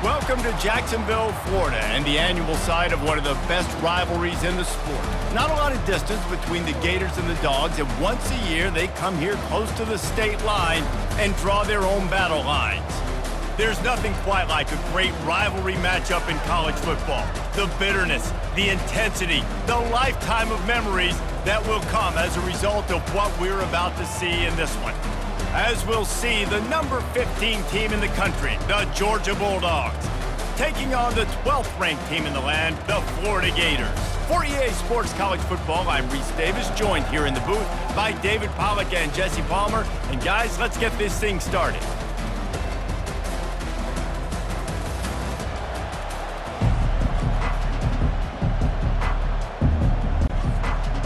Welcome to Jacksonville, Florida, and the annual site of one of the best rivalries in the sport. Not a lot of distance between the Gators and the Dogs, and once a year they come here close to the state line and draw their own battle lines. There's nothing quite like a great rivalry matchup in college football. The bitterness, the intensity, the lifetime of memories that will come as a result of what we're about to see in this one. As we'll see, the number 15 team in the country, the Georgia Bulldogs, taking on the 12th ranked team in the land, the Florida Gators. For EA Sports College Football, I'm Reese Davis, joined here in the booth by David Pollack and Jesse Palmer. And guys, let's get this thing started.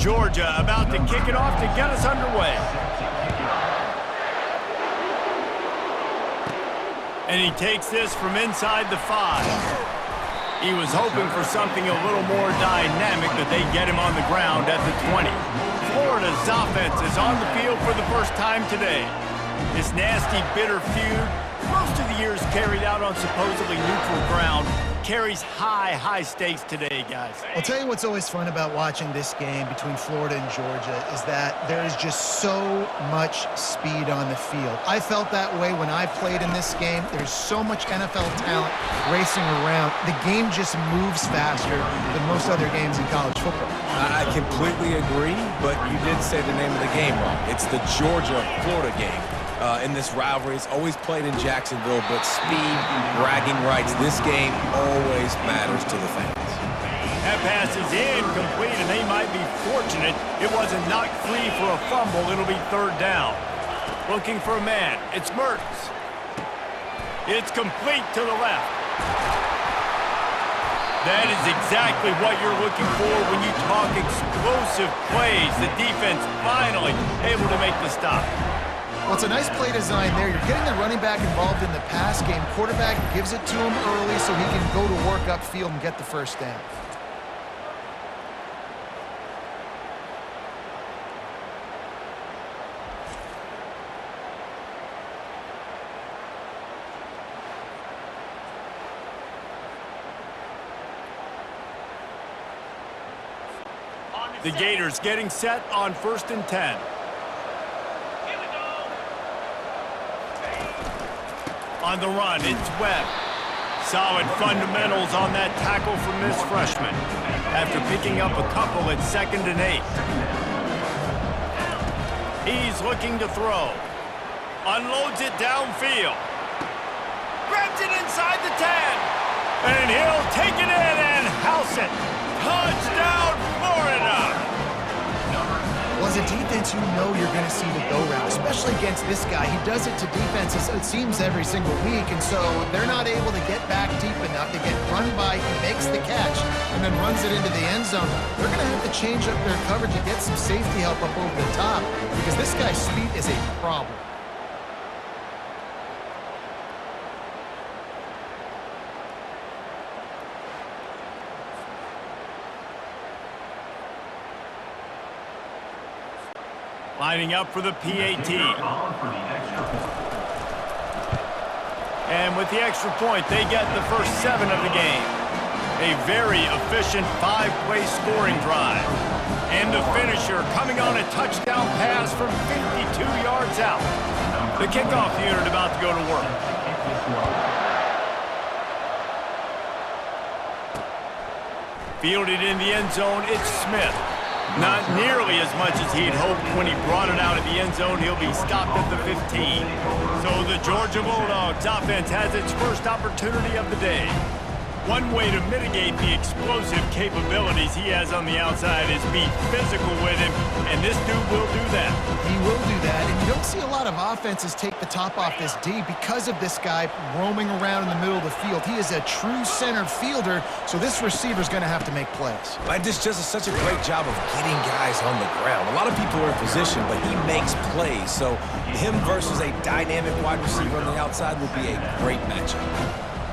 Georgia about to kick it off to get us underway. And he takes this from inside the 5. He was hoping for something a little more dynamic, but they get him on the ground at the 20. Florida's offense is on the field for the first time today. This nasty, bitter feud, most of the years carried out on supposedly neutral ground, carries high stakes today, guys. I'll tell you what's always fun about watching this game between Florida and Georgia is that there is just so much speed on the field. I felt that way when I played in this game. There's so much NFL talent racing around. The game just moves faster than most other games in college football. I completely agree, but you did say the name of the game wrong. It's the Georgia-Florida game. In this rivalry, it's always played in Jacksonville, but speed, bragging rights, this game always matters to the fans. That pass is incomplete, and they might be fortunate it wasn't knocked free for a fumble. It'll be third down. Looking for a man. It's Mertens. It's complete to the left. That is exactly what you're looking for when you talk explosive plays. The defense finally able to make the stop. Well, it's a nice play design there. You're getting the running back involved in the pass game. Quarterback gives it to him early so he can go to work upfield and get the first down. The Gators getting set on 1st and 10. On the run, it's Webb. Solid fundamentals on that tackle from this freshman. After picking up a couple at 2nd and 8. He's looking to throw. Unloads it downfield. Grabs it inside the 10. And he'll take it in and house it. Touchdown, Florida! Well, as a defense, you know you're going to see the go route, especially against this guy. He does it to defenses, it seems, every single week, and so they're not able to get back deep enough to get run by. He makes the catch and then runs it into the end zone. They're going to have to change up their coverage and get some safety help up over the top because this guy's speed is a problem. Lining up for the PAT. And with the extra point, they get the first 7 of the game. A very efficient 5-play scoring drive. And the finisher coming on a touchdown pass from 52 yards out. The kickoff unit about to go to work. Fielded in the end zone, it's Smith. Not nearly as much as he'd hoped when he brought it out of the end zone. He'll be stopped at the 15. So the Georgia Bulldogs offense has its first opportunity of the day. One way to mitigate the explosive capabilities he has on the outside is be physical with him, and this dude will do that. He will do that, and you don't see a lot of offenses take the top off this D because of this guy roaming around in the middle of the field. He is a true center fielder, so this receiver's going to have to make plays. Like, this just is such a great job of getting guys on the ground. A lot of people are in position, but he makes plays, so him versus a dynamic wide receiver on the outside will be a great matchup.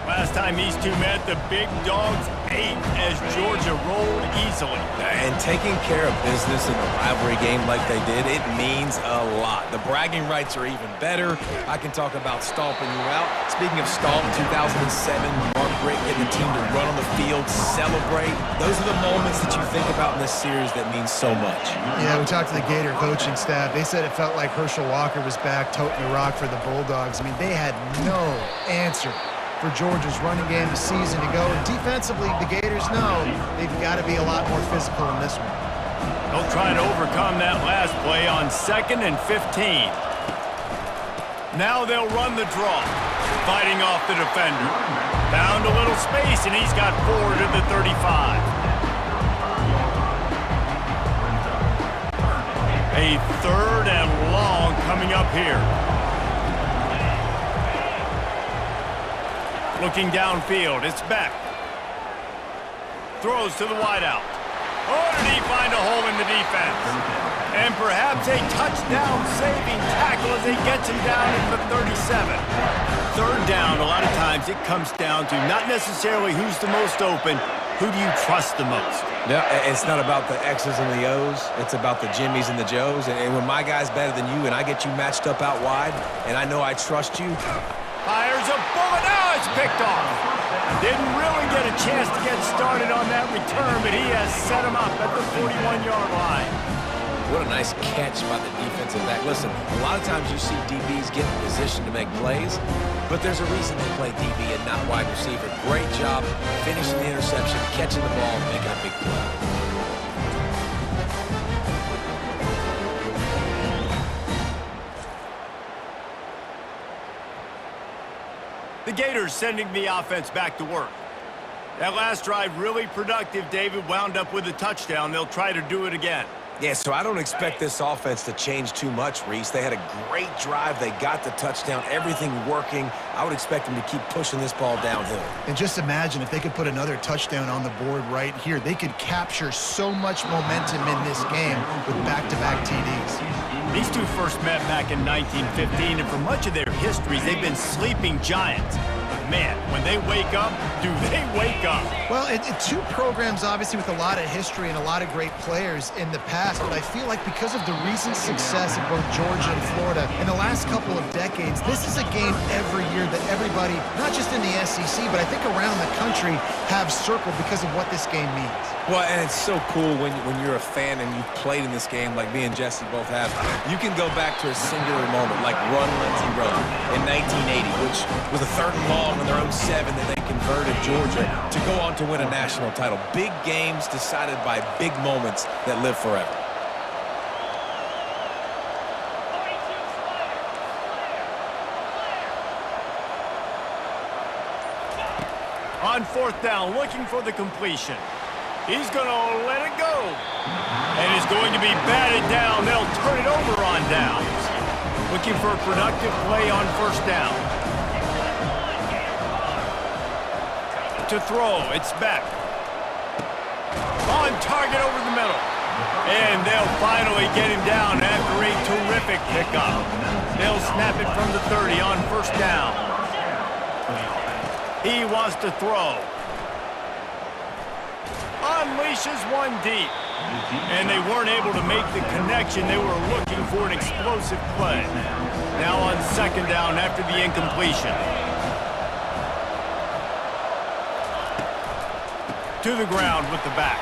Last time these two met, the big dogs ate as Georgia rolled easily. And taking care of business in a rivalry game like they did, it means a lot. The bragging rights are even better. I can talk about stomping you out. Speaking of stomp, 2007, Mark Richt getting the team to run on the field, celebrate. Those are the moments that you think about in this series that mean so much. Yeah, we talked to the Gator coaching staff. They said it felt like Herschel Walker was back toting the rock for the Bulldogs. I mean, they had no answer for Georgia's running game the season to go. And defensively, the Gators know they've got to be a lot more physical in this one. They'll try to overcome that last play on 2nd and 15. Now they'll run the draw, fighting off the defender. Found a little space, and he's got 4 to the 35. A 3rd and long coming up here. Looking downfield, it's Beck. Throws to the wideout. Oh, did he find a hole in the defense? And perhaps a touchdown-saving tackle as he gets him down at the 37. 3rd down, a lot of times it comes down to not necessarily who's the most open, who do you trust the most? Yeah, it's not about the X's and the O's. It's about the Jimmies and the Joes. And when my guy's better than you and I get you matched up out wide and I know I trust you. Fires a bullet. Now it's picked off. Didn't really get a chance to get started on that return, but he has set him up at the 41-yard line. What a nice catch by the defensive back. Listen, a lot of times you see DBs get in position to make plays, but there's a reason they play DB and not wide receiver. Great job finishing the interception, catching the ball, making a big play. The Gators sending the offense back to work. That last drive really productive. David wound up with a touchdown. They'll try to do it again. Yeah, so I don't expect this offense to change too much, Reese. They had a great drive. They got the touchdown, everything working. I would expect them to keep pushing this ball downhill. And just imagine if they could put another touchdown on the board right here. They could capture so much momentum in this game with back-to-back TDs. These two first met back in 1915, and for much of their histories, they've been sleeping giants. Man, when they wake up, do they wake up? Well, two programs, obviously, with a lot of history and a lot of great players in the past, but I feel like because of the recent success of both Georgia and Florida in the last couple of decades, this is a game every year that everybody, not just in the SEC, but I think around the country, have circled because of what this game means. Well, and it's so cool when you're a fan and you've played in this game like me and Jesse both have. You can go back to a singular moment like Run Lindsey Run in 1980, which was a 3rd and long on their own 7 that they converted Georgia to go on to win a national title. Big games decided by big moments that live forever. On 4th down, looking for the completion. He's going to let it go. And is going to be batted down. They'll turn it over on downs. Looking for a productive play on 1st down. To throw, it's Beck. On target over the middle. And they'll finally get him down after a terrific pickup. They'll snap it from the 30 on 1st down. He wants to throw. Unleashes one deep. And they weren't able to make the connection. They were looking for an explosive play. Now on 2nd down after the incompletion. To the ground with the back.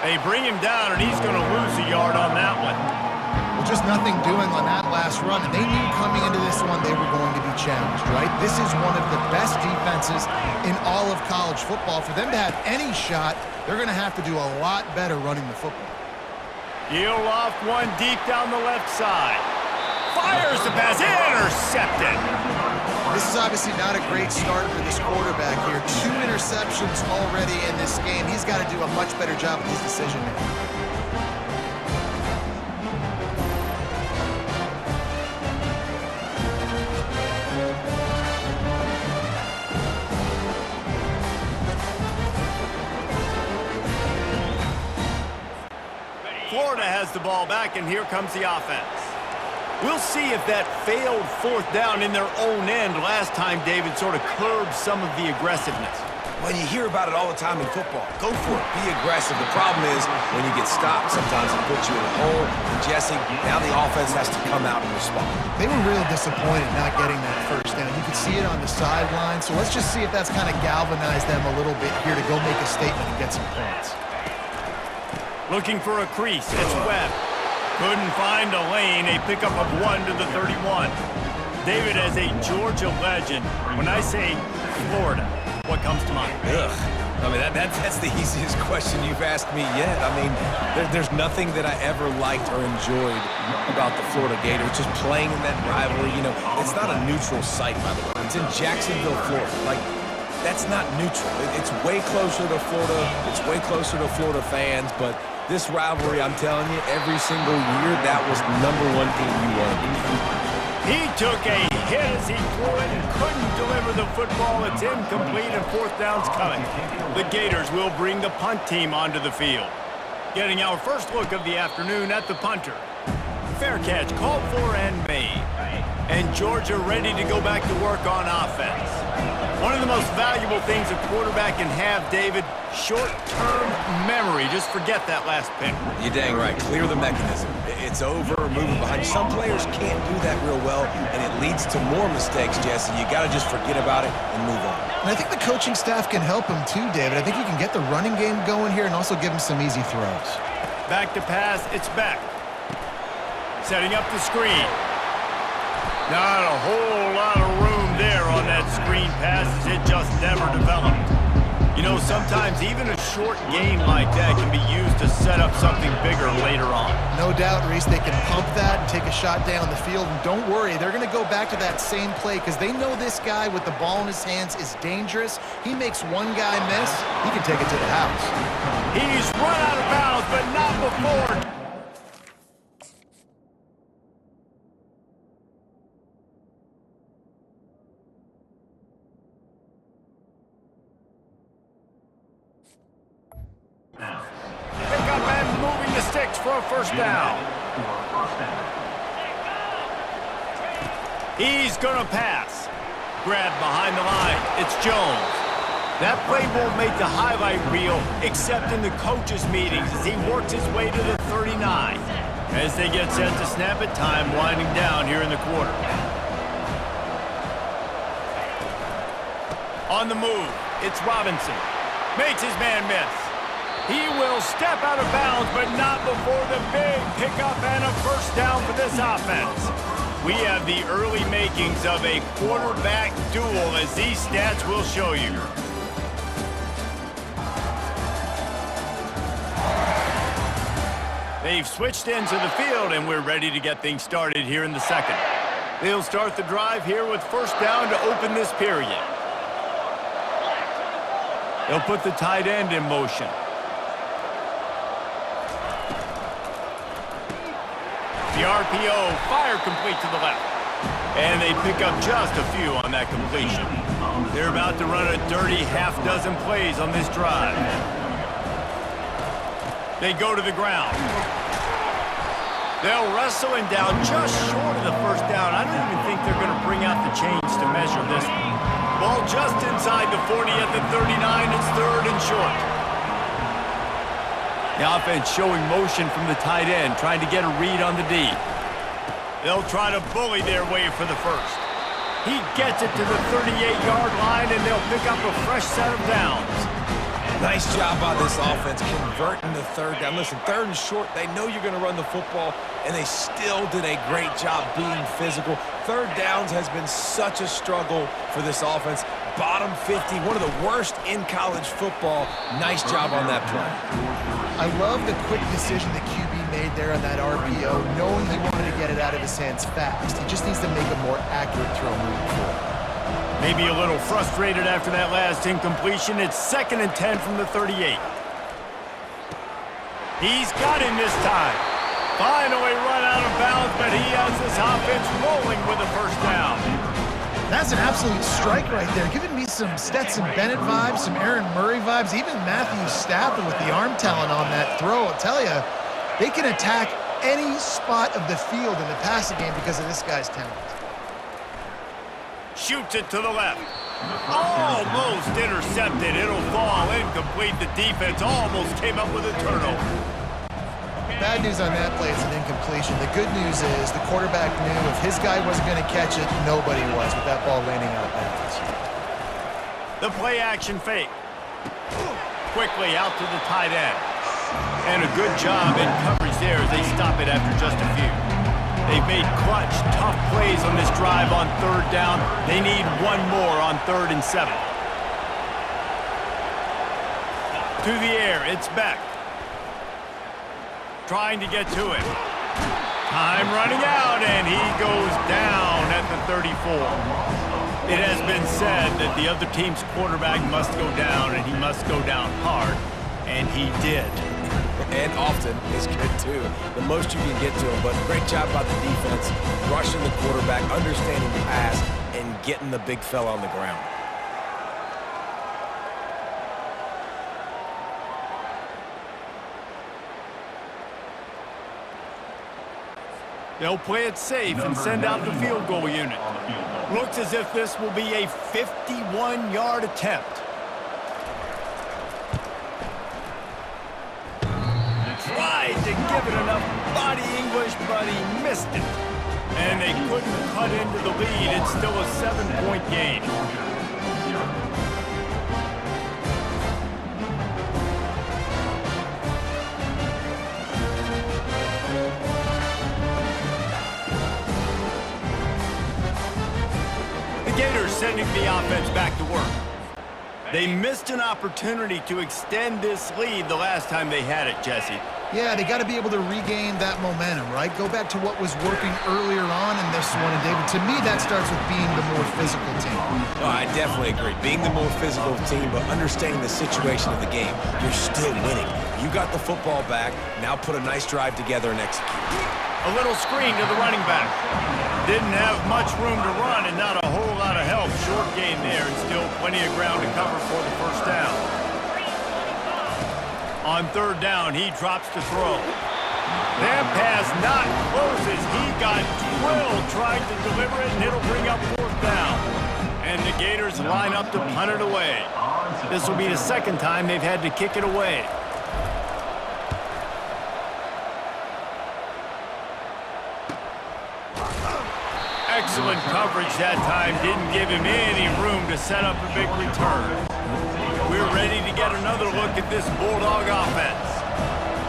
They bring him down, and he's going to lose a yard on that one. Well, just nothing doing on that last run, and they knew coming into this one they were going to be challenged, right? This is one of the best defenses in all of college football. For them to have any shot, they're going to have to do a lot better running the football. Heel off one deep down the left side. Fires the pass, intercepted. This is obviously not a great start for this quarterback here. 2 interceptions already in this game. He's got to do a much better job with his decision making. Florida has the ball back, and here comes the offense. We'll see if that failed fourth down in their own end last time, David, sort of curbed some of the aggressiveness. Well, you hear about it all the time in football. Go for it. Be aggressive. The problem is when you get stopped, sometimes it puts you in a hole. And Jesse, now the offense has to come out and respond. They were real disappointed not getting that first down. You could see it on the sideline. So let's just see if that's kind of galvanized them a little bit here to go make a statement and get some points. Looking for a crease. It's Webb. Couldn't find a lane. A pickup of 1 to the 31. David, as a Georgia legend, when I say Florida, what comes to mind? Ugh. I mean, that's the easiest question you've asked me yet. I mean, there's nothing that I ever liked or enjoyed about the Florida Gators. Just playing in that rivalry, you know, it's not a neutral site, by the way. It's in Jacksonville, Florida. Like, that's not neutral. It's way closer to Florida. It's way closer to Florida fans, but this rivalry, I'm telling you, every single year, that was #1 team you wanted. He took a hit as he threw it and couldn't deliver the football. It's incomplete and fourth down's coming. The Gators will bring the punt team onto the field. Getting our first look of the afternoon at the punter. Fair catch called for and made. And Georgia ready to go back to work on offense. One of the most valuable things a quarterback can have, David, short-term memory. Just forget that last pick. You're dang right. Clear the mechanism. It's over, moving behind. Some players can't do that real well, and it leads to more mistakes, Jesse. You got to just forget about it and move on. And I think the coaching staff can help him too, David. I think he can get the running game going here and also give him some easy throws. Back to pass, it's Beck. Setting up the screen. Not a whole lot of room there on that screen pass as it just never developed. You know, sometimes even a short gain like that can be used to set up something bigger later on. No doubt, Reese, they can pump that and take a shot down the field. And don't worry, they're going to go back to that same play because they know this guy with the ball in his hands is dangerous. He makes one guy miss, he can take it to the house. He's run out of bounds, but not before. Pick up and moving the sticks for a first down. He's going to pass. Grabbed behind the line. It's Jones. That play won't make the highlight reel except in the coaches' meetings as he works his way to the 39. As they get set to snap it, time winding down here in the quarter. On the move, it's Robinson. Makes his man miss. He will step out of bounds, but not before the big pickup and a first down for this offense. We have the early makings of a quarterback duel, as these stats will show you. They've switched ends of the field, and we're ready to get things started here in the second. They'll start the drive here with first down to open this period. They'll put the tight end in motion. The RPO, fire complete to the left. And they pick up just a few on that completion. They're about to run a dirty half-dozen plays on this drive. They go to the ground. They'll wrestle him down just short of the first down. I don't even think they're going to bring out the chains to measure this one. Ball just inside the 40 at the 39. It's third and short. The offense showing motion from the tight end, trying to get a read on the D. They'll try to bully their way for the first. He gets it to the 38-yard line, and they'll pick up a fresh set of downs. Nice job by this offense converting the third down. Listen, third and short, they know you're going to run the football, and they still did a great job being physical. Third downs has been such a struggle for this offense. Bottom 50, one of the worst in college football. Nice job on that play. I love the quick decision the QB made there on that RPO, knowing he wanted to get it out of his hands fast. He just needs to make a more accurate throw moving forward. Maybe a little frustrated after that last incompletion. It's 2nd and 10 from the 38. He's got him this time. Finally run out of bounds, but he has this offense rolling with a first down. That's an absolute strike right there. Giving me some Stetson Bennett vibes, some Aaron Murray vibes, even Matthew Stafford with the arm talent on that throw. I'll tell you, they can attack any spot of the field in the passing game because of this guy's talent. Shoots it to the left. Almost intercepted. It'll fall incomplete. The defense almost came up with a turnover. Bad news on that play, it's an incompletion. The good news is the quarterback knew if his guy wasn't going to catch it, nobody was with that ball landing out of bounds. The play action fake. Quickly out to the tight end. And a good job in coverage there as they stop it after just a few. They've made clutch, tough plays on this drive on third down. They need one more on 3rd and 7. To the air, it's Beck. Trying to get to it. Time running out, and he goes down at the 34. It has been said that the other team's quarterback must go down, and he must go down hard, and he did. And often is good, too. The most you can get to him, but great job by the defense, rushing the quarterback, understanding the pass, and getting the big fella on the ground. They'll play it safe and send out the field goal unit. Looks as if this will be a 51-yard attempt. Tried to give it enough body English, but he missed it. And they couldn't cut into the lead. It's still a 7-point game. Gators sending the offense back to work. They missed an opportunity to extend this lead the last time they had it, Jesse. Yeah, they got to be able to regain that momentum, right? Go back to what was working earlier on in this one. And, David, to me, that starts with being the more physical team. No, I definitely agree. Being the more physical team, but understanding the situation of the game. You're still winning. You got the football back. Now put a nice drive together and execute. A little screen to the running back. Didn't have much room to run and not a whole lot of help. Short gain there and still plenty of ground to cover for the first down. On 3rd down, he drops to throw. That pass not closes. He got drilled trying to deliver it, and it'll bring up 4th down. And the Gators line up to punt it away. This will be the second time they've had to kick it away. Excellent coverage that time. Didn't give him any room to set up a big return. We're ready to get another look at this Bulldog offense.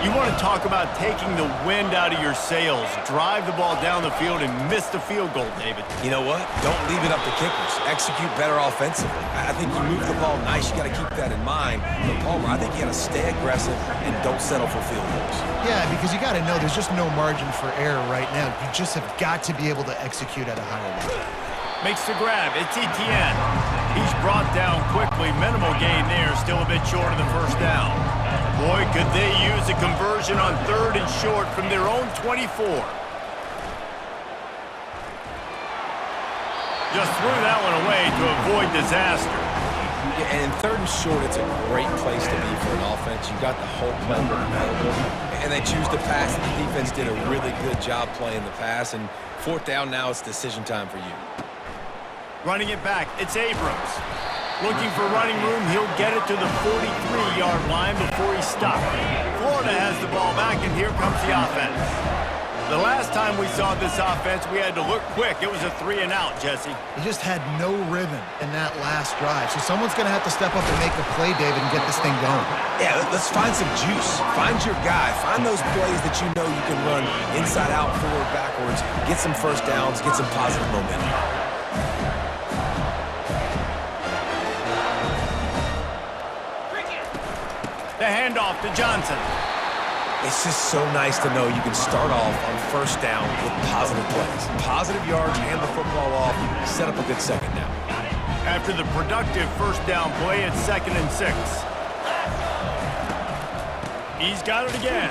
You want to talk about taking the wind out of your sails. Drive the ball down the field and miss the field goal, David. You know what? Don't leave it up to kickers. Execute better offensively. I think you move the ball nice. You got to keep that in mind. But Palmer, I think you got to stay aggressive and don't settle for field goals. Yeah, because you got to know there's just no margin for error right now. You just have got to be able to execute at a higher level. Makes the grab. It's Etienne. He's brought down quickly. Minimal gain there. Still a bit short of the first down. Boy, could they use a conversion on 3rd and short from their own 24. Just threw that one away to avoid disaster. Yeah, and in 3rd and short, it's a great place to be for an offense. You got the whole playbook available, and they choose to pass. The defense did a really good job playing the pass, and 4th down now, it's decision time for you. Running it back, it's Abrams. Looking for running room, he'll get it to the 43-yard line before he stopped. Florida has the ball back, and here comes the offense. The last time we saw this offense, we had to look quick. It was a 3-and-out, Jesse. He just had no rhythm in that last drive. So someone's going to have to step up and make a play, David, and get this thing going. Yeah, let's find some juice. Find your guy. Find those plays that you know you can run inside out, forward, backwards. Get some first downs. Get some positive momentum. The handoff to Johnson. It's just so nice to know you can start off on 1st down with positive plays. Positive yards, hand the football off, set up a good 2nd down. After the productive 1st down play, it's 2nd and 6. He's got it again.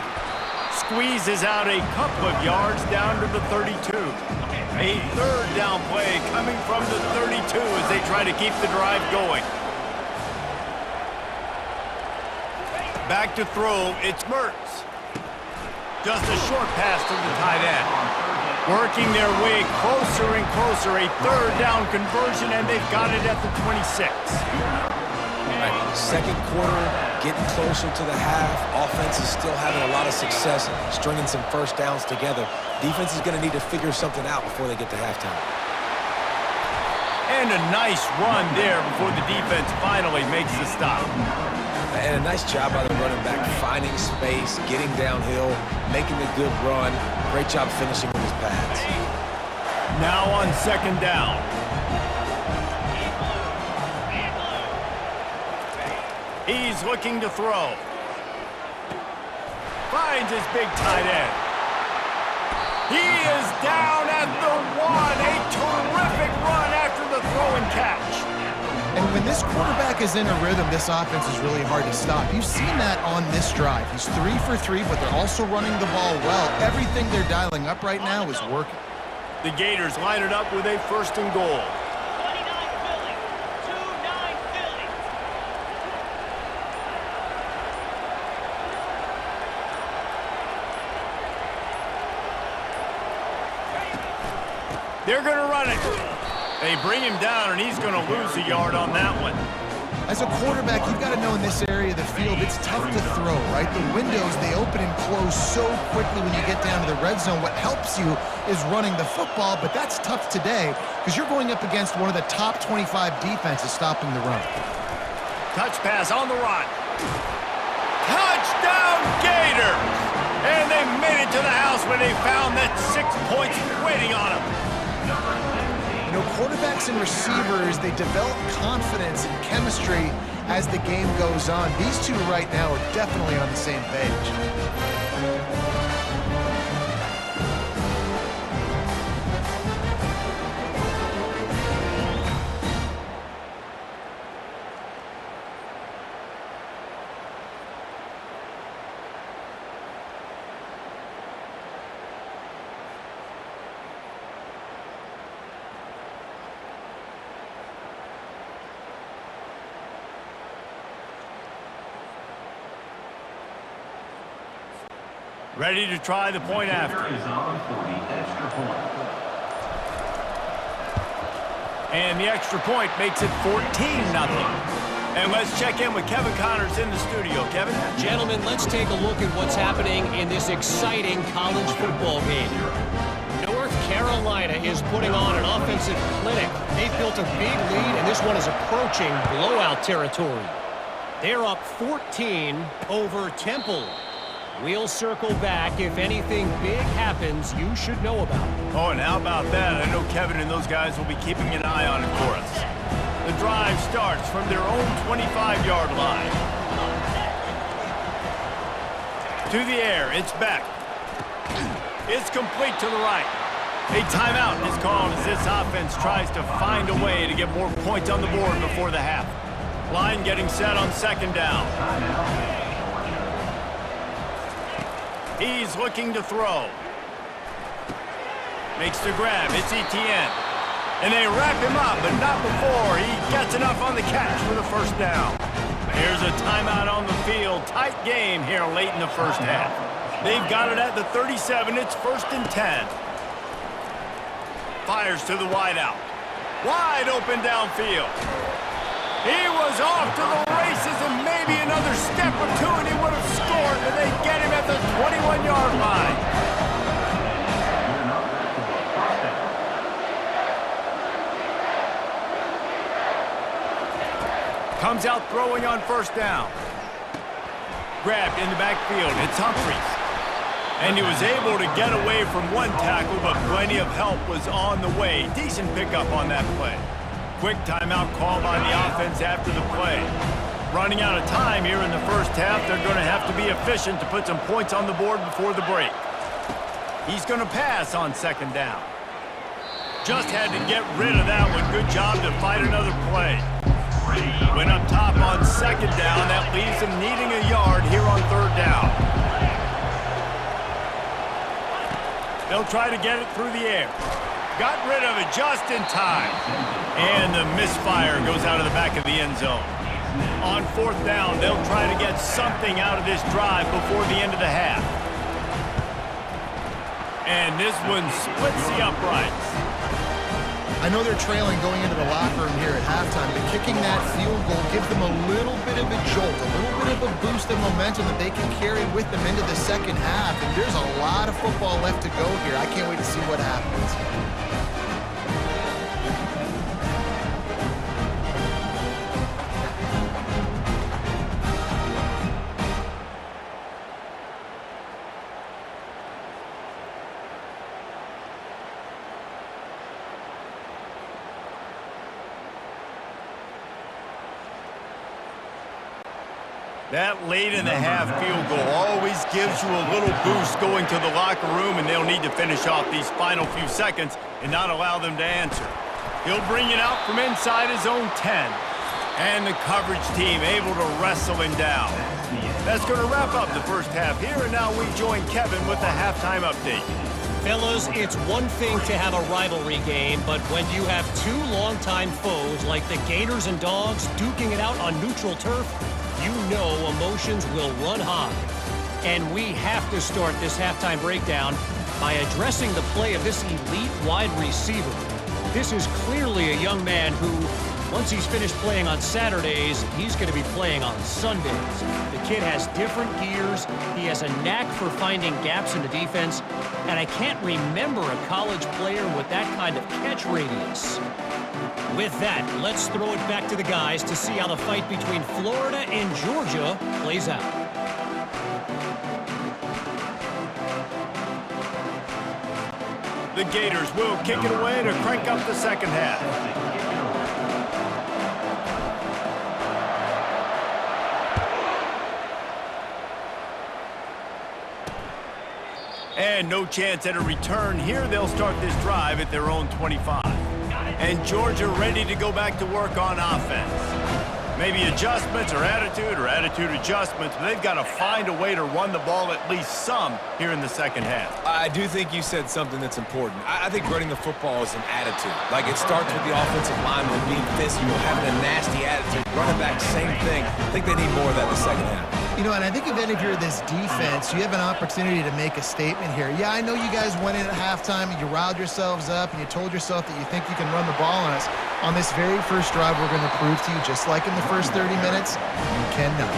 Squeezes out a couple of yards down to the 32. A 3rd down play coming from the 32 as they try to keep the drive going. Back to throw, it's Mertz. Just a short pass to the tight end. Working their way closer and closer. A third down conversion, and they've got it at the 26. All right, second quarter, getting closer to the half. Offense is still having a lot of success stringing some first downs together. Defense is going to need to figure something out before they get to halftime. And a nice run there before the defense finally makes the stop. And a nice job by the running back, finding space, getting downhill, making a good run. Great job finishing with his pads. Now on second down. He's looking to throw. Finds his big tight end. He is down at the 1. A terrific run after the throw and catch. And when this quarterback is in a rhythm, this offense is really hard to stop. You've seen that on this drive. He's 3 for 3, but they're also running the ball well. Everything they're dialing up right now is working. The Gators line it up with a first and goal. They're going to run it. They bring him down, and he's going to lose a yard on that one. As a quarterback, you've got to know in this area of the field, it's tough to throw, right? The windows, they open and close so quickly when you get down to the red zone. What helps you is running the football, but that's tough today because you're going up against one of the top 25 defenses stopping the run. Touch pass on the run. Touchdown, Gators! And they made it to the house when they found that 6 points waiting on them. You know, quarterbacks and receivers, they develop confidence and chemistry as the game goes on. These two right now are definitely on the same page. Ready to try the point after. And the extra point makes it 14-0. And let's check in with Kevin Connors in the studio. Kevin? Gentlemen, let's take a look at what's happening in this exciting college football game. North Carolina is putting on an offensive clinic. They've built a big lead, and this one is approaching blowout territory. They're up 14 over Temple. We'll circle back. If anything big happens, you should know about it. Oh, and how about that? I know Kevin and those guys will be keeping an eye on it for us. The drive starts from their own 25-yard line. To the air, it's Beck. It's complete to the right. A timeout is called as this offense tries to find a way to get more points on the board before the half. Line getting set on second down. He's looking to throw. Makes the grab. It's Etienne. And they wrap him up, but not before he gets enough on the catch for the first down. Here's a timeout on the field. Tight game here late in the first half. They've got it at the 37. It's 1st and 10. Fires to the wideout. Wide open downfield. He was off to the races, and maybe another step or two, and he would have scored, but they get him at the 21-yard line. Comes out throwing on first down. Grabbed in the backfield. It's Humphries. And he was able to get away from one tackle, but plenty of help was on the way. Decent pickup on that play. Quick timeout call by the offense after the play. Running out of time here in the first half, they're going to have to be efficient to put some points on the board before the break. He's going to pass on second down. Just had to get rid of that one. Good job to fight another play. Went up top on second down. That leaves him needing a yard here on third down. They'll try to get it through the air. Got rid of it just in time. And the misfire goes out of the back of the end zone. On fourth down, they'll try to get something out of this drive before the end of the half. And this one splits the uprights. I know they're trailing going into the locker room here at halftime, but kicking that field goal gives them a little bit of a jolt, a little bit of a boost of momentum that they can carry with them into the second half. And there's a lot of football left to go here. I can't wait to see what happens. That late in the half field goal always gives you a little boost going to the locker room, and they'll need to finish off these final few seconds and not allow them to answer. He'll bring it out from inside his own 10. And the coverage team able to wrestle him down. That's going to wrap up the first half here, and now we join Kevin with the halftime update. Fellas, it's one thing to have a rivalry game, but when you have two longtime foes like the Gators and Dogs duking it out on neutral turf, you know emotions will run high. And we have to start this halftime breakdown by addressing the play of this elite wide receiver. This is clearly a young man who, once he's finished playing on Saturdays, he's going to be playing on Sundays. The kid has different gears. He has a knack for finding gaps in the defense. And I can't remember a college player with that kind of catch radius. With that, let's throw it back to the guys to see how the fight between Florida and Georgia plays out. The Gators will kick it away to crank up the second half. And no chance at a return here. They'll start this drive at their own 25. And Georgia ready to go back to work on offense. Maybe adjustments or attitude adjustments, but they've got to find a way to run the ball at least some here in the second half. I do think you said something that's important. I think running the football is an attitude. Like, it starts with the offensive lineman being physical, having a nasty attitude. Running back, same thing. I think they need more of that in the second half. You know, and I think even if you're this defense, you have an opportunity to make a statement here. Yeah, I know you guys went in at halftime and you riled yourselves up and you told yourself that you think you can run the ball on us. On this very first drive, we're going to prove to you, just like in the first 30 minutes, you cannot.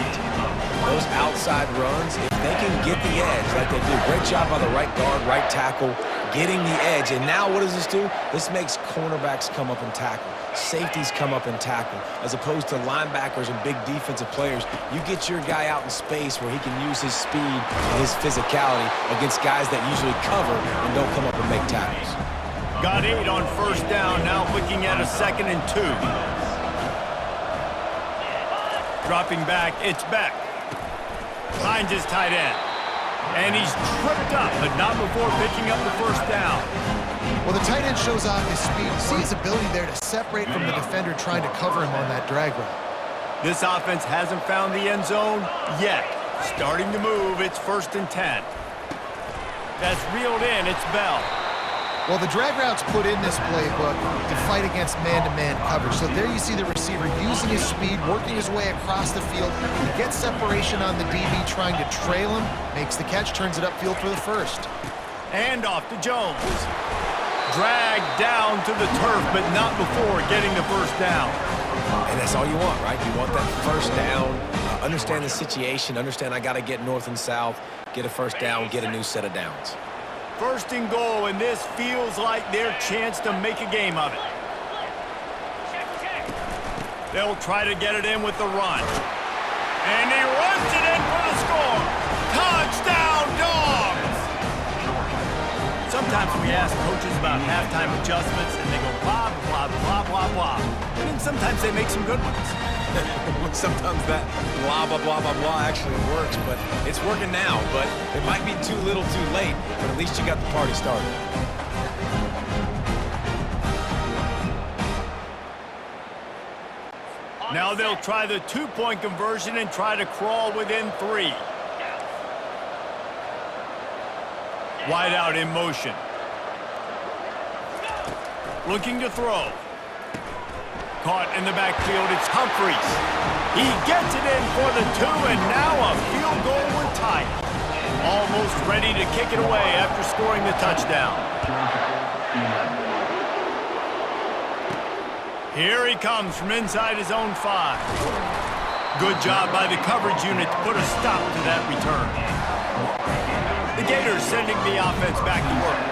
Those outside runs, if they can get the edge like they do, great job by the right guard, right tackle, getting the edge. And now what does this do? This makes cornerbacks come up and tackle. Safeties come up and tackle. As opposed to linebackers and big defensive players, you get your guy out in space where he can use his speed and his physicality against guys that usually cover and don't come up and make tackles. Got 8 on first down, now looking at a 2nd and 2. Dropping back, it's Beck. Finds his tight end. And he's tripped up, but not before picking up the first down. Well, the tight end shows off his speed. You see his ability there to separate from the defender trying to cover him on that drag route. This offense hasn't found the end zone yet. Starting to move, it's 1st and 10. That's reeled in, it's Bell. Well, the drag route's put in this playbook to fight against man-to-man coverage. So there you see the receiver using his speed, working his way across the field. He gets separation on the DB, trying to trail him, makes the catch, turns it upfield for the first. And off to Jones. Dragged down to the turf, but not before getting the first down. And that's all you want, right? You want that first down, understand the situation, understand I got to get north and south, get a first down, get a new set of downs. 1st and goal, and this feels like their chance to make a game of it. They'll try to get it in with the run. And he runs it in for the score. Touchdown, Dogs! Sometimes we ask coaches about halftime adjustments, and they go blah, blah, blah, blah, blah. And then sometimes they make some good ones. Sometimes that blah, blah, blah, blah, blah actually works, but it's working now. But it might be too little too late, but at least you got the party started. Now they'll try the 2-point conversion and try to crawl within 3. Wide out in motion. Looking to throw. Caught in the backfield, it's Humphries. He gets it in for the 2, and now a field goal would tie it. Almost ready to kick it away after scoring the touchdown. Here he comes from inside his own 5. Good job by the coverage unit to put a stop to that return. The Gators sending the offense back to work.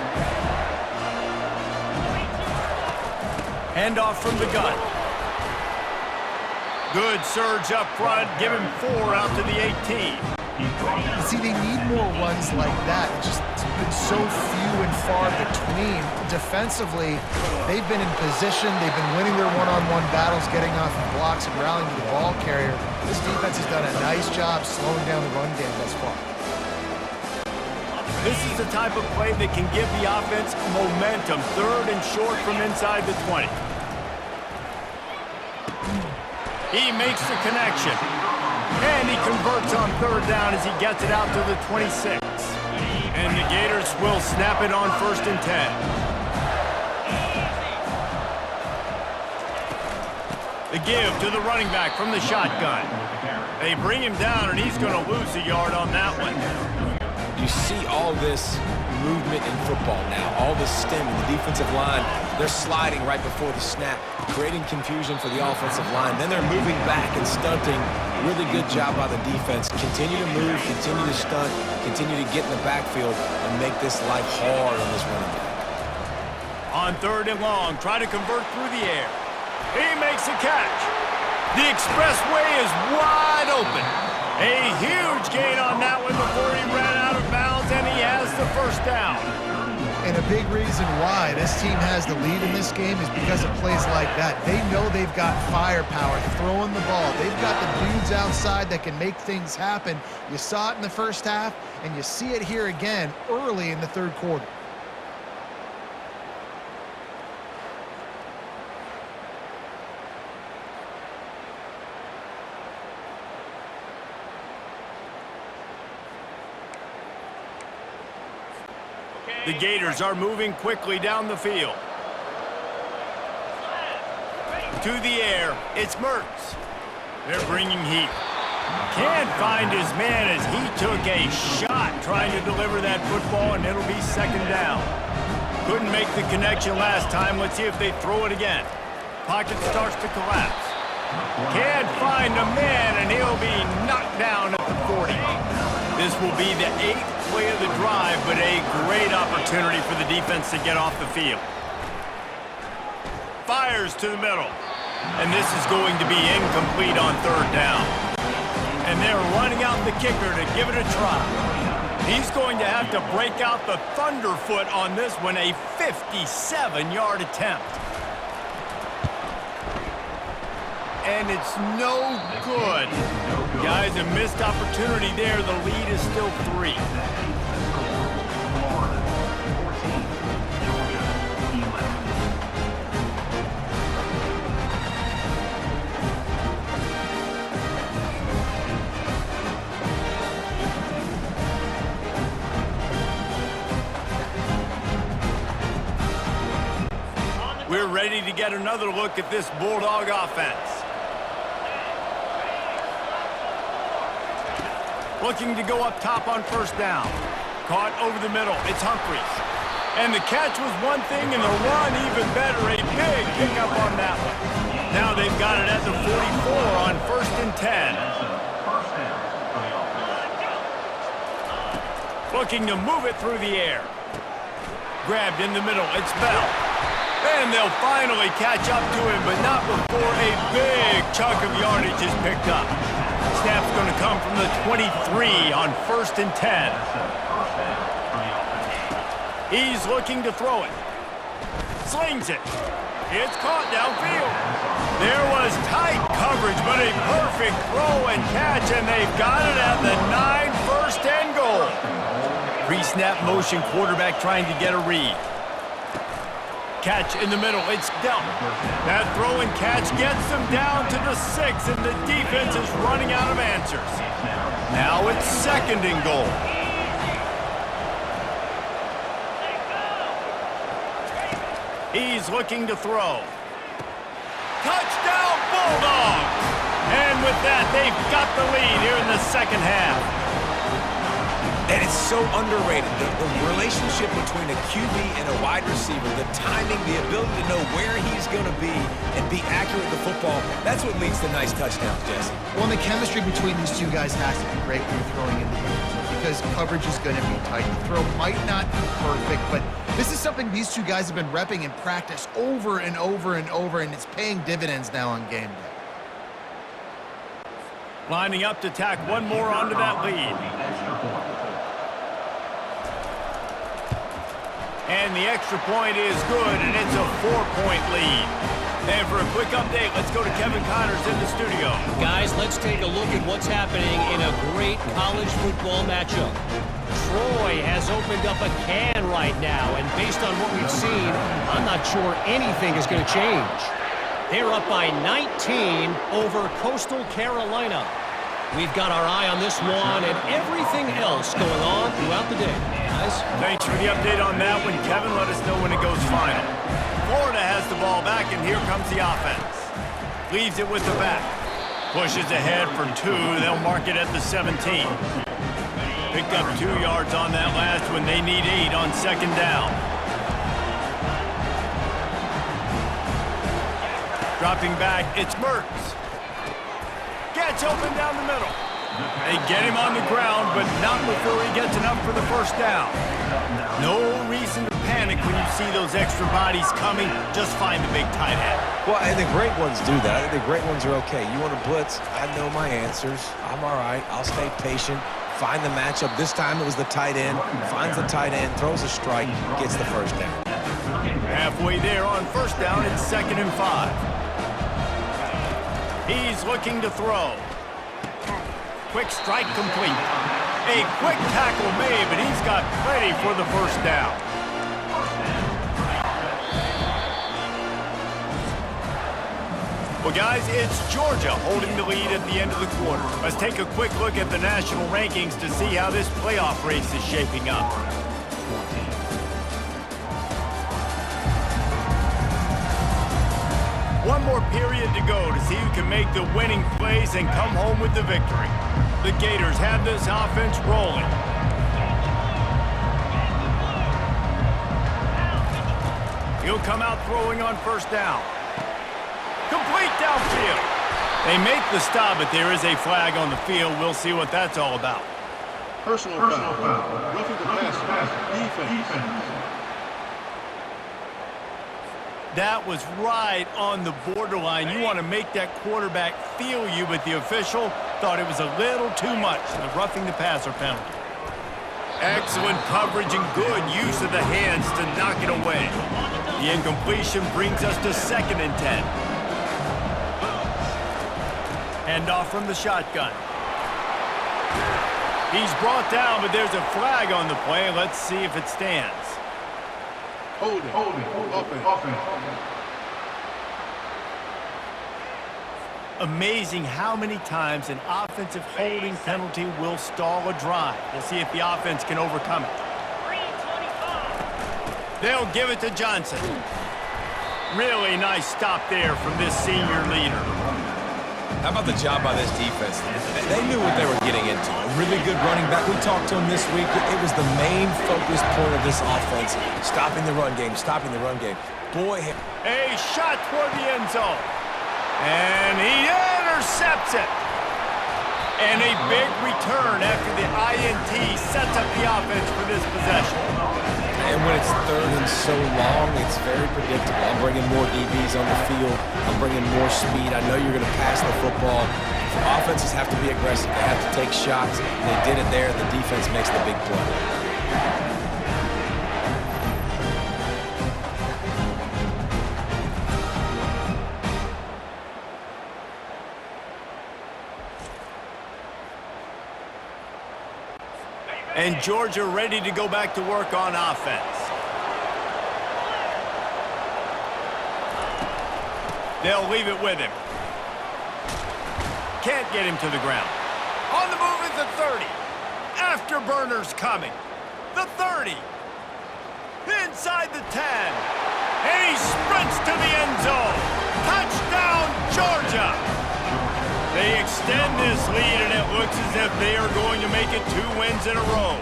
Handoff from the gun. Good surge up front. Give him 4 out to the 18. See, they need more runs like that. It's been so few and far between. Defensively, they've been in position. They've been winning their one-on-one battles, getting off of blocks and rallying to the ball carrier. This defense has done a nice job slowing down the run game thus far. This is the type of play that can give the offense momentum. 3rd and short from inside the 20. He makes the connection. And he converts on 3rd down as he gets it out to the 26. And the Gators will snap it on 1st and 10. The give to the running back from the shotgun. They bring him down, and he's going to lose a yard on that one. You see all this movement in football now, all the stem in the defensive line. They're sliding right before the snap, creating confusion for the offensive line. Then they're moving back and stunting. Really good job by the defense. Continue to move, continue to stunt, continue to get in the backfield and make this life hard on this running back. On 3rd and long, try to convert through the air. He makes a catch. The expressway is wide open. A huge gain on that one before he ran out of bounds, and he has the 1st down. And a big reason why this team has the lead in this game is because of plays like that. They know they've got firepower throwing the ball. They've got the dudes outside that can make things happen. You saw it in the 1st half, and you see it here again early in the 3rd quarter. The Gators are moving quickly down the field. To the air, it's Mertz. They're bringing heat. Can't find his man as he took a shot trying to deliver that football, and it'll be 2nd down. Couldn't make the connection last time. Let's see if they throw it again. Pocket starts to collapse. Can't find a man, and he'll be knocked down at the 40. This will be the 8th play of the drive, but a great opportunity for the defense to get off the field. Fires to the middle. And this is going to be incomplete on 3rd down. And they're running out the kicker to give it a try. He's going to have to break out the thunderfoot on this one, a 57-yard attempt. And it's no good. Guys, a missed opportunity there. The lead is still 3. We're ready to get another look at this Bulldog offense. Looking to go up top on 1st down. Caught over the middle. It's Humphries. And the catch was one thing, and the run even better. A big pickup on that one. Now they've got it at the 44 on 1st and 10. Looking to move it through the air. Grabbed in the middle. It's Bell. And they'll finally catch up to him, but not before a big chunk of yardage is picked up. Snap's going to come from the 23 on 1st and 10. He's looking to throw it. Slings it. It's caught downfield. There was tight coverage, but a perfect throw and catch, and they've got it at the 9, 1st and goal. Pre-snap motion, quarterback trying to get a read. Catch in the middle, it's dealt. That throw and catch gets them down to the 6, and the defense is running out of answers. Now it's 2nd and goal. He's looking to throw. Touchdown Bulldogs! And with that, they've got the lead here in the 2nd half. And it's so underrated. The relationship between a QB and a wide receiver, the timing, the ability to know where he's going to be and be accurate with the football, that's what leads to nice touchdowns, Jesse. Well, and the chemistry between these two guys has to be great when you're throwing in the end zone because coverage is going to be tight. The throw might not be perfect, but this is something these two guys have been repping in practice over and over and over, and it's paying dividends now on game day. Lining up to tack one more onto that lead. And the extra point is good, and it's a 4-point lead. And for a quick update, let's go to Kevin Connors in the studio. Guys, let's take a look at what's happening in a great college football matchup. Troy has opened up a can right now, and based on what we've seen, I'm not sure anything is going to change. They're up by 19 over Coastal Carolina. We've got our eye on this one and everything else going on throughout the day. Guys? Thanks for the update on that one, Kevin. Let us know when it goes final. Florida has the ball back, and here comes the offense. Leaves it with the back. Pushes ahead for 2. They'll mark it at the 17. Picked up 2 yards on that last one. They need 8 on second down. Dropping back, it's Mertz. Gets open down the middle. They get him on the ground, but not before he gets enough for the first down. No reason to panic when you see those extra bodies coming. Just find the big tight end. Well, and the great ones do that. I think the great ones are okay. You want to blitz? I know my answers. I'm all right. I'll stay patient. Find the matchup. This time it was the tight end. Finds the tight end, throws a strike, gets the first down. Halfway there on first down, it's 2nd and 5. He's looking to throw. Quick strike complete. A quick tackle made, but he's got plenty for the first down. Well, guys, it's Georgia holding the lead at the end of the quarter. Let's take a quick look at the national rankings to see how this playoff race is shaping up. One more period to go to see who can make the winning plays and come home with the victory. The Gators have this offense rolling. He'll come out throwing on first down. Complete downfield. They make the stop, but there is a flag on the field. We'll see what that's all about. Personal foul. Roughing the passer. Defense. That was right on the borderline. You want to make that quarterback feel you, but the official thought it was a little too much. The roughing the passer penalty. Excellent coverage and good use of the hands to knock it away. The incompletion brings us to 2nd and 10. Handoff from the shotgun. He's brought down, but there's a flag on the play. Let's see if it stands. Holding. Offense. Amazing how many times an offensive holding penalty will stall a drive. We'll see if the offense can overcome it. They'll give it to Johnson. Really nice stop there from this senior leader. How about the job by this defense? They knew what they were getting into. A really good running back. We talked to him this week. It was the main focus point of this offense. Stopping the run game. Boy, A shot toward the end zone. And he intercepts it. And a big return after the INT sets up the offense for this possession. and when it's 3rd and so long, it's very predictable. I'm bringing more DBs on the field. I'm bringing more speed. I know you're going to pass the football. Offenses have to be aggressive. They have to take shots. They did it there. The defense makes the big play. And Georgia ready to go back to work on offense. They'll leave it with him. Can't get him to the ground. On the move is the 30. Afterburner's coming. The 30. Inside the 10. And he sprints to the end zone. Touchdown, Georgia. They extend this lead, and it looks as if they are going to make it 2 wins in a row.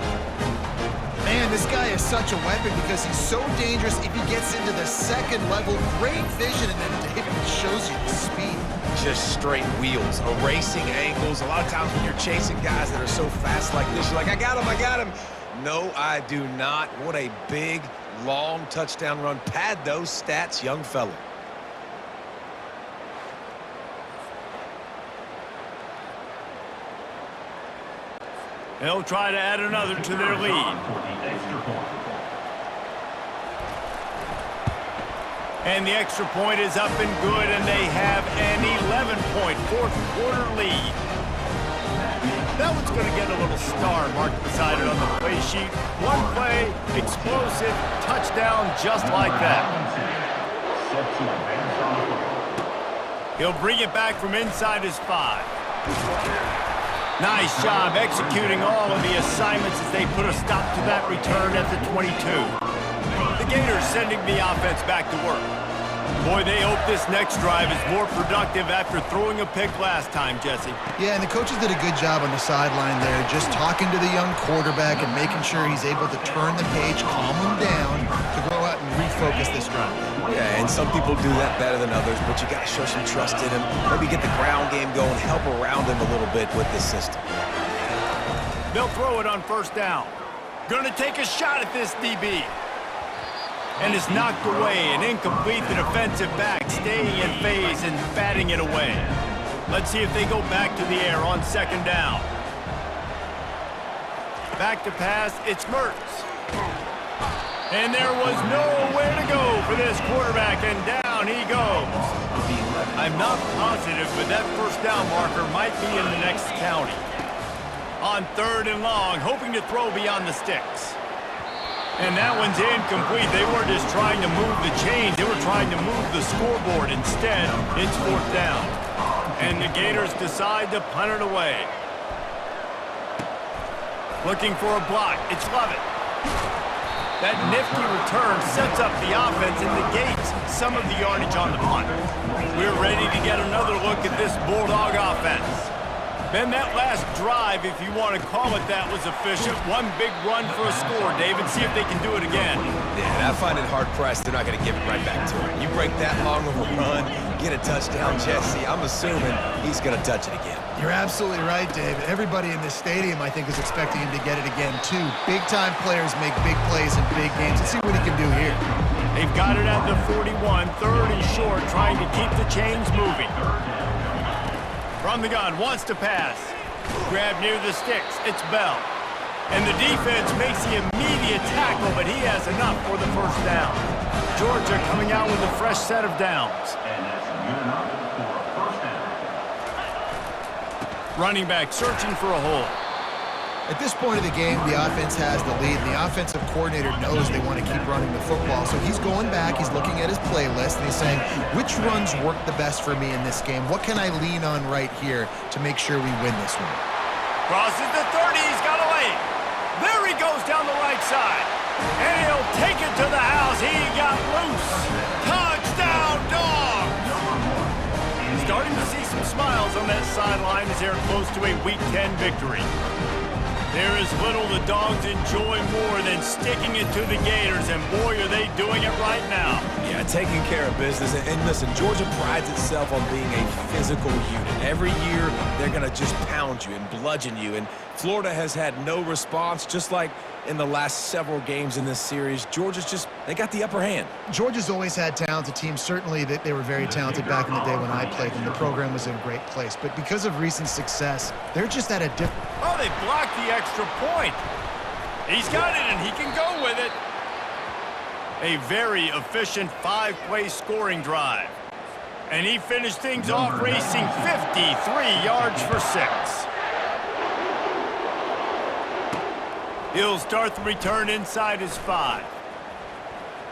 Man, this guy is such a weapon because he's so dangerous if he gets into the second level. Great vision, and then David shows you the speed. Just straight wheels, erasing angles. A lot of times when you're chasing guys that are so fast like this, you're like, I got him, I got him. No, I do not. What a big, long touchdown run. Pad those stats, young fella. They'll try to add another to their lead. And the extra point is up and good, and they have an 11-point fourth-quarter lead. That one's going to get a little star marked beside it on the play sheet. One play, explosive, touchdown just like that. He'll bring it back from inside his 5. Nice job executing all of the assignments as they put a stop to that return at the 22. The Gators sending the offense back to work. Boy, they hope this next drive is more productive after throwing a pick last time, Jesse. Yeah, and the coaches did a good job on the sideline there, just talking to the young quarterback and making sure he's able to turn the page, calm him down, to go out and refocus this drive. Yeah, and some people do that better than others, but you got to show some trust in him. Maybe get the ground game going, help around him a little bit with this system. They'll throw it on first down. Gonna take a shot at this DB. And it's knocked away and incomplete. The defensive back staying in phase and batting it away. Let's see if they go back to the air on second down. Back to pass, it's Mertz. And there was nowhere to go for this quarterback, and down he goes. I'm not positive, but that first down marker might be in the next county. On third and long, hoping to throw beyond the sticks. And that one's incomplete. They weren't just trying to move the chains. They were trying to move the scoreboard. Instead, it's fourth down. And the Gators decide to punt it away. Looking for a block. It's Lovett. That nifty return sets up the offense and negates some of the yardage on the punt. We're ready to get another look at this Bulldog offense. Then that last drive, if you want to call it that, was efficient. One big run for a score, David. See if they can do it again. Yeah, and I find it hard-pressed. They're not going to give it right back to him. You break that long of a run, get a touchdown, Jesse, I'm assuming he's going to touch it again. You're absolutely right, David. Everybody in this stadium, I think, is expecting him to get it again, too. Big-time players make big plays in big games. Let's see what he can do here. They've got it at the 41, third and short, trying to keep the chains moving. From the gun, wants to pass. Grab near the sticks, it's Bell. And the defense makes the immediate tackle, but he has enough for the first down. Georgia coming out with a fresh set of downs. And that's good enough for a first down. Running back searching for a hole. At this point of the game, the offense has the lead, and the offensive coordinator knows they want to keep running the football. So he's going back, he's looking at his playlist, and he's saying, which runs work the best for me in this game? What can I lean on right here to make sure we win this one? Crosses the 30, he's got a lane. There he goes down the right side. And he'll take it to the house. He got loose. Touchdown, Dogs! Starting to see some smiles on that sideline as they're close to a Week 10 victory. There is little the Dogs enjoy more than sticking it to the Gators, and boy, are they doing it right now. Yeah, taking care of business. And listen, Georgia prides itself on being a physical unit. Every year, they're going to just pound you and bludgeon you. And Florida has had no response, just like in the last several games in this series. Georgia's just, they got the upper hand. Georgia's always had talented teams. Certainly, they were very talented back in the day when I played them. The program was in a great place. But because of recent success, they're just at a different... Oh, they blocked the extra point. He's got it, and he can go with it. A very efficient 5-play scoring drive. And he finished things off racing 53 yards for 6. He'll start the return inside his 5.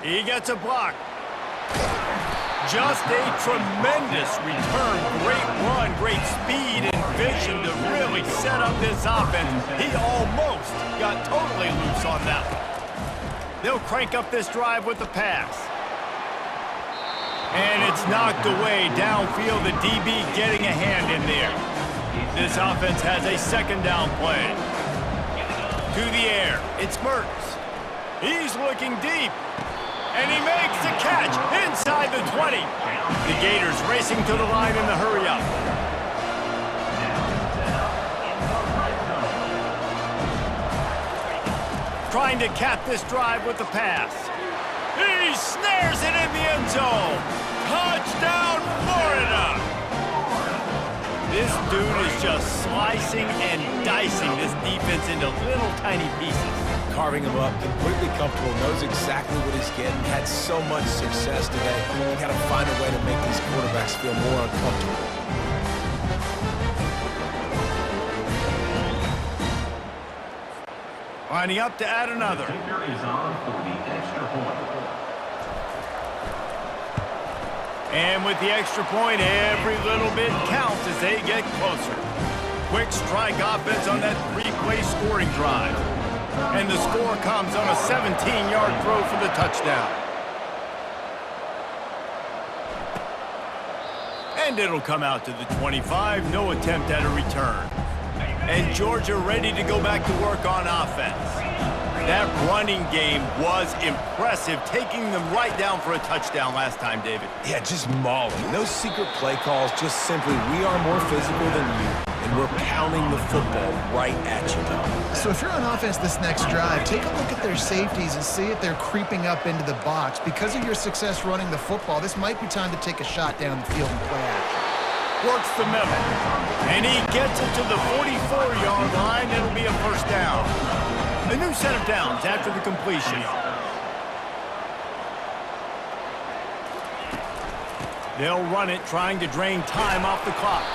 He gets a block. Just a tremendous return. Great run, great speed and vision to really set up this offense. He almost got totally loose on that one. They'll crank up this drive with the pass. And it's knocked away downfield. The DB getting a hand in there. This offense has a second down play. To the air, it's Mertz. He's looking deep. And he makes the catch inside the 20. The Gators racing to the line in the hurry-up. Trying to cap this drive with the pass. He snares it in the end zone. Touchdown, Florida! This dude is just slicing and dicing this defense into little tiny pieces. Carving him up, completely comfortable, knows exactly what he's getting, had so much success today. You got to find a way to make these quarterbacks feel more uncomfortable. Lining up to add another. Kicker is on for the extra point. And with the extra point, every little bit counts as they get closer. Quick strike offense on that three-play scoring drive. And the score comes on a 17-yard throw for the touchdown. And it'll come out to the 25, no attempt at a return. And Georgia ready to go back to work on offense. That running game was impressive, taking them right down for a touchdown last time, David. Yeah, just mauling. No secret play calls, just simply, we are more physical than you, and we're pounding the football right at you, Tom. So if you're on offense this next drive, take a look at their safeties and see if they're creeping up into the box. Because of your success running the football, this might be time to take a shot down the field and play action. Works the middle, and he gets it to the 44-yard line. It'll be a first down. A new set of downs after the completion. They'll run it, trying to drain time off the clock.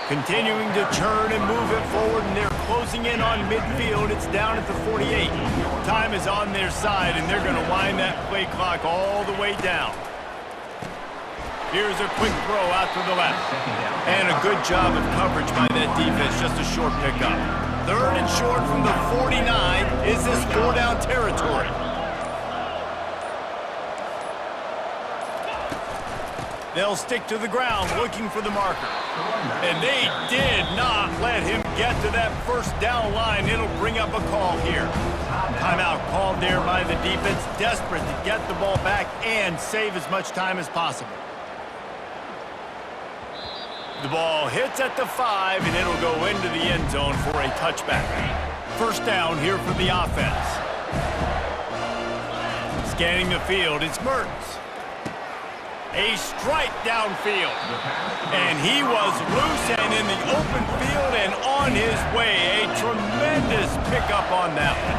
Continuing to churn and move it forward, and they're closing in on midfield. It's down at the 48. Time is on their side, and they're going to wind that play clock all the way down. Here's a quick throw out to the left. And a good job of coverage by that defense, just a short pickup. Third and short from the 49. Is this four-down territory? They'll stick to the ground looking for the marker. And they did not let him get to that first down line. It'll bring up a call here. Timeout called there by the defense, desperate to get the ball back and save as much time as possible. The ball hits at the 5, and it'll go into the end zone for a touchback. First down here for the offense. Scanning the field, it's Mertz. A strike downfield. And he was loose and in the open field and on his way. A tremendous pickup on that one.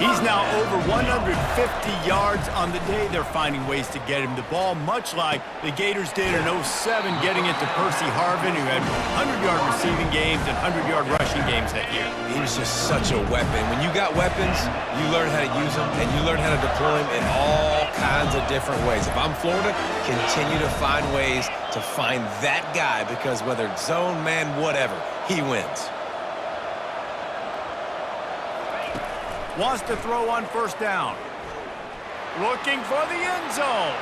He's now over 150 yards on the day. They're finding ways to get him the ball, much like the Gators did in 07, getting it to Percy Harvin, who had 100-yard receiving games and 100-yard rushing games that year. He was just such a weapon. When you got weapons, you learn how to use them, and you learn how to deploy them in all kinds of different ways. If I'm Florida, continue to find ways to find that guy, because whether it's zone, man, whatever, he wins. Wants to throw on first down. Looking for the end zone.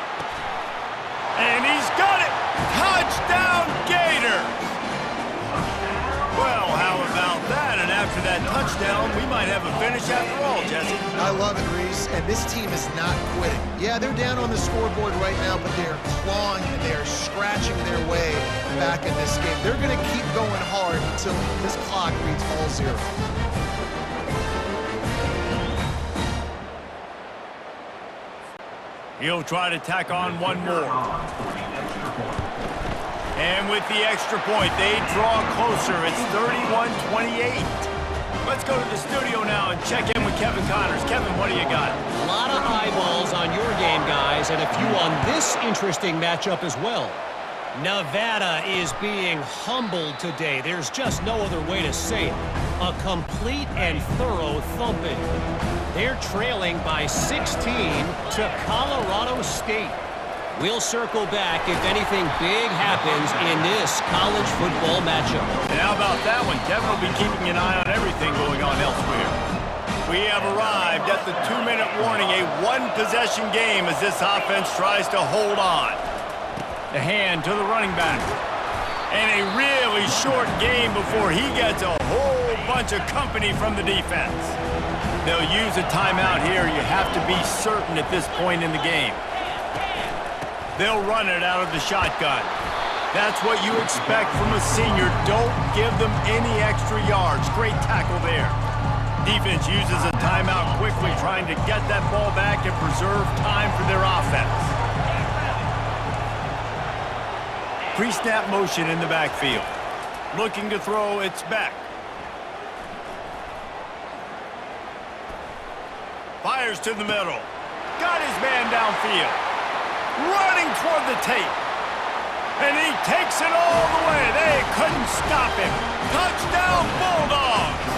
And he's got it! Touchdown, Gators! Well, how about that? And after that touchdown, we might have a finish after all, Jesse. I love it, Reese, and this team is not quitting. Yeah, they're down on the scoreboard right now, but they're clawing and they're scratching their way back in this game. They're going to keep going hard until this clock reads all zero. He'll try to tack on one more. And with the extra point, they draw closer. It's 31-28. Let's go to the studio now and check in with Kevin Connors. Kevin, what do you got? A lot of eyeballs on your game, guys, and a few on this interesting matchup as well. Nevada is being humbled today. There's just no other way to say it. A complete and thorough thumping. They're trailing by 16 to Colorado State. We'll circle back if anything big happens in this college football matchup. And how about that one? Kevin will be keeping an eye on everything going on elsewhere. We have arrived at the 2-minute warning, a one-possession game as this offense tries to hold on. The hand to the running back. And a really short game before he gets a whole bunch of company from the defense. They'll use a timeout here. You have to be certain at this point in the game. They'll run it out of the shotgun. That's what you expect from a senior. Don't give them any extra yards. Great tackle there. Defense uses a timeout quickly, trying to get that ball back and preserve time for their offense. Pre-snap motion in the backfield. Looking to throw, it's back. Fires to the middle. Got his man downfield. Running toward the tape. And he takes it all the way. They couldn't stop him. Touchdown, Bulldogs!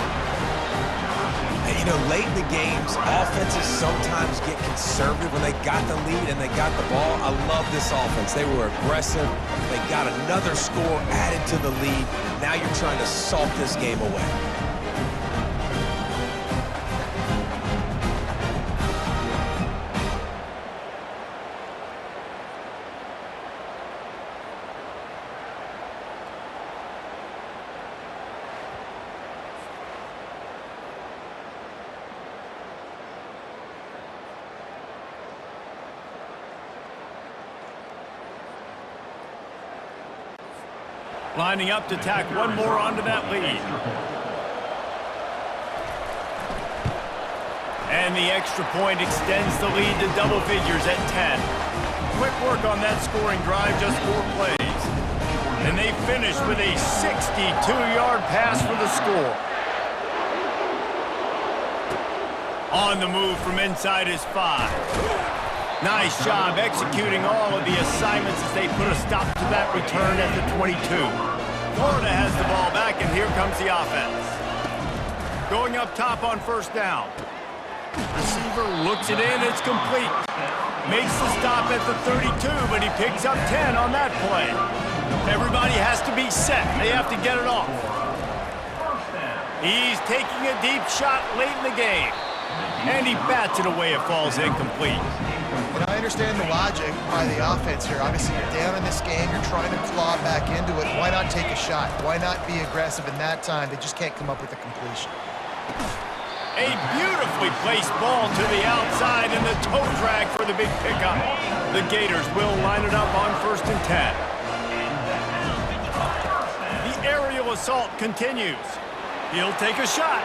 And, you know, late in the games, offenses sometimes get conservative when they got the lead and they got the ball. I love this offense. They were aggressive. They got another score added to the lead. Now you're trying to salt this game away. Lining up to tack one more onto that lead. And the extra point extends the lead to double figures at 10. Quick work on that scoring drive, just 4 plays. And they finish with a 62-yard pass for the score. On the move from inside his 5. Nice job executing all of the assignments as they put a stop to that return at the 22. Florida has the ball back, and here comes the offense. Going up top on first down. Receiver looks it in, it's complete. Makes the stop at the 32, but he picks up 10 on that play. Everybody has to be set. They have to get it off. He's taking a deep shot late in the game. And he bats it away. It falls incomplete. And I understand the logic by the offense here. Obviously, you're down in this game. You're trying to claw back into it. Why not take a shot? Why not be aggressive in that time? They just can't come up with a completion. A beautifully placed ball to the outside and the toe drag for the big pickup. The Gators will line it up on 1st and 10. The aerial assault continues. He'll take a shot.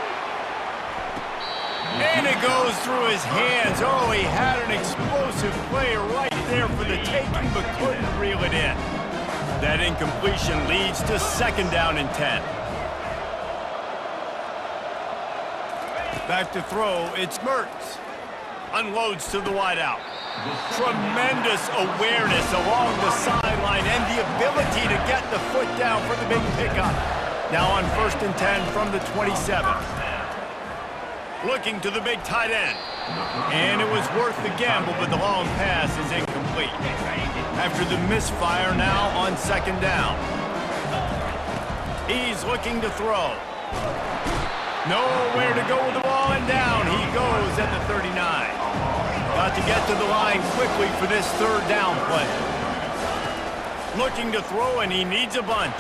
And it goes through his hands. Oh, he had an explosive play right there for the taking, but couldn't reel it in. That incompletion leads to 2nd down and 10. Back to throw, it's Mertz. Unloads to the wideout. Tremendous awareness along the sideline and the ability to get the foot down for the big pickup. Now on 1st and 10 from the 27. Looking to the big tight end. And it was worth the gamble, but the long pass is incomplete. After the misfire now on 2nd down. He's looking to throw. Nowhere to go with the ball, and down he goes at the 39. Got to get to the line quickly for this 3rd down play. Looking to throw, and he needs a bunch.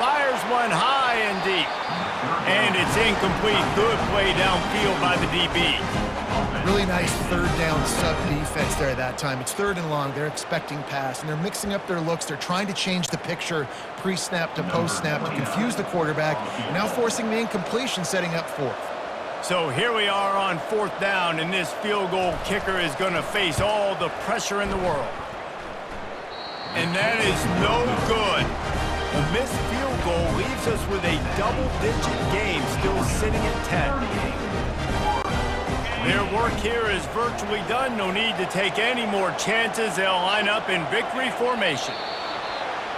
Fires one high and deep. And it's incomplete. Good play downfield by the DB. Really nice 3rd down sub-defense there at that time. It's 3rd and long. They're expecting pass, and they're mixing up their looks. They're trying to change the picture pre-snap to post-snap to confuse the quarterback, now forcing the incompletion, setting up 4th. So here we are on 4th down, and this field goal kicker is going to face all the pressure in the world. And that is no good. The missed field goal leaves us with a double-digit game still sitting at 10. Their work here is virtually done. No need to take any more chances. They'll line up in victory formation.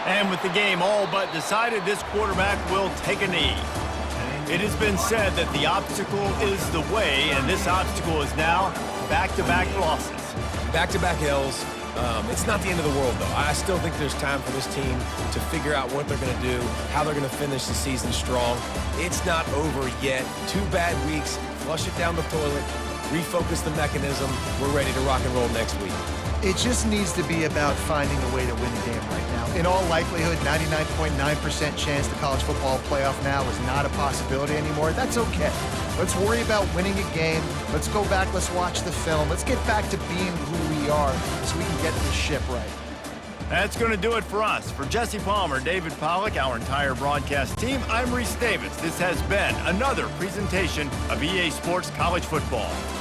And with the game all but decided, this quarterback will take a knee. It has been said that the obstacle is the way, and this obstacle is now back-to-back losses. Back-to-back L's. It's not the end of the world, though. I still think there's time for this team to figure out what they're going to do, how they're going to finish the season strong. It's not over yet. 2 bad weeks. Flush it down the toilet. Refocus the mechanism. We're ready to rock and roll next week. It just needs to be about finding a way to win the game right now. In all likelihood, 99.9% chance the college football playoff now is not a possibility anymore. That's okay. Let's worry about winning a game. Let's go back. Let's watch the film. Let's get back to being who we are so we can get this ship right. That's going to do it for us. For Jesse Palmer, David Pollack, our entire broadcast team, I'm Reese Davis. This has been another presentation of EA Sports College Football.